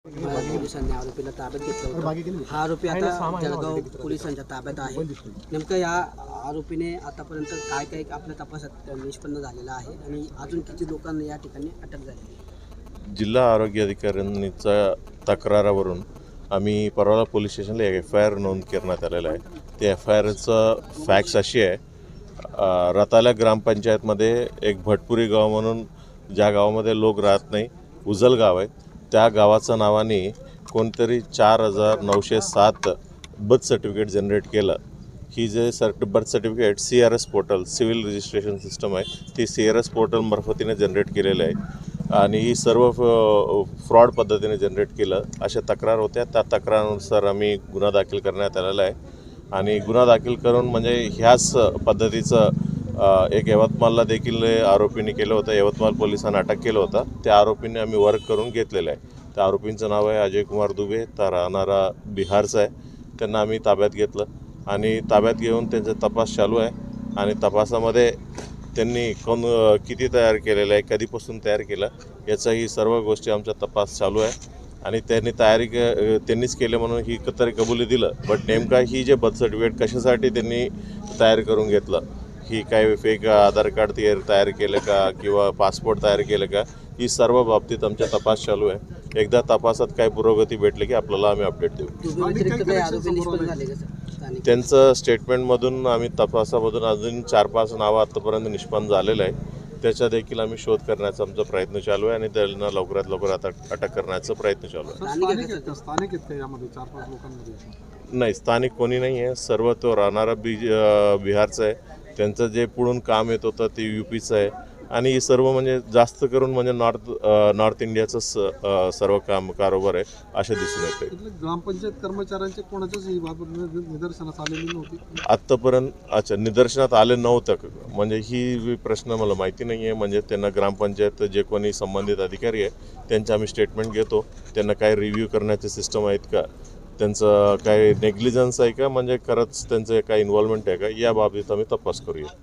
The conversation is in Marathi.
पोलिसांनी आरोपीला ताब्यात घेतलं होतं. हा आरोपी आता जळगाव पोलिसांच्या ताब्यात आहे. नेमकं या आरोपीने आतापर्यंत काय काय आपल्या तपासात निष्पन्न झालेला आहे आणि अजून किती लोकांना या ठिकाणी अटक झाली आहे? जिल्हा आरोग्य अधिकाऱ्यांच्या तक्रारावरून आम्ही परवाला पोलीस स्टेशनला FIR नोंद करण्यात आलेला आहे. त्या FIRचं फॅक्ट्स अशी आहे, रताळा ग्रामपंचायतमध्ये एक भटपुरी गाव म्हणून ज्या गावामध्ये लोक राहत नाही, उजल गाव आहे, त्या गावाचं नावाने कोणतरी 4907 बर्थ सर्टिफिकेट जनरेट केलं. ही जे birth certificate CRS portal civil registration system आहे, ती CRS पोर्टल मार्फतीने जनरेट केलेलं आहे आणि ही सर्व फ्रॉड पद्धतीने जनरेट केलं अशा तक्रार होत्या. त्या तक्रारानुसार आम्ही गुन्हा दाखल करण्यात आलेला आहे आणि गुन्हा दाखल करून म्हणजे ह्याच पद्धतीचं एक यवतमाळला देखील आरोपींनी केलं होतं. यवतमाळ पोलिसांना अटक केलं होतं. त्या आरोपींनी आम्ही वर्क करून घेतलेलं आहे. त्या आरोपींचं नाव आहे अजय कुमार दुबे, तर राहणारा बिहारचा आहे. त्यांना आम्ही ताब्यात घेतलं आणि ताब्यात घेऊन त्यांचा तपास चालू आहे आणि तपासामध्ये त्यांनी किती तयार केलेलं आहे, कधीपासून तयार केलं, याचाही सर्व गोष्टी आमचा तपास चालू आहे आणि त्यांनी त्यांनीच केले म्हणून ही तरी कबुली दिलं. बट नेमका ही जे बर्थ सर्टिफिकेट कशासाठी त्यांनी तयार करून घेतलं, ही काय फेक आधार कार्ड तयार केलं का किंवा पासपोर्ट तयार केलं का, ही सर्व बाबतीत आमचा तपास चालू आहे. एकदा तपासात काय पुरोगती भेटली की आपल्याला आम्ही अपडेट देऊ. त्यांचं स्टेटमेंटमधून आम्ही तपासामधून अजून 4-5 नावं आत्तापर्यंत निष्पन्न झालेलं आहे. त्याचा देखील आम्ही शोध करण्याचा आमचा प्रयत्न चालू आहे आणि त्यांना लवकरात लवकर अटक करण्याचा प्रयत्न चालू आहे. नाही, स्थानिक कोणी नाही आहे. सर्व तो राहणारा बिहारचा आहे. त्यांचं जे पुढून काम येत होतं ते UPचं आहे आणि ही सर्व म्हणजे जास्त करून म्हणजे नॉर्थ इंडियाचं सर्व कारोबार आहे असे दिसून येते. ग्रामपंचायत कर्मचाऱ्यांचे कोणाच्याच निदर्शनास आलेली नव्हती आत्तापर्यंत. निदर्शनात आले नव्हतं म्हणजे ही प्रश्न मला माहिती नाही आहे. म्हणजे त्यांना ग्रामपंचायत जे कोणी संबंधित अधिकारी आहे त्यांचे आम्ही स्टेटमेंट घेतो. त्यांना काय रिव्ह्यू करण्याचे सिस्टम आहेत का, त्यांचं काय नेग्लिजन्स आहे का, म्हणजे खरंच त्यांचं काय इन्व्हॉल्वमेंट आहे का, या बाबतीत आम्ही तपास करूया.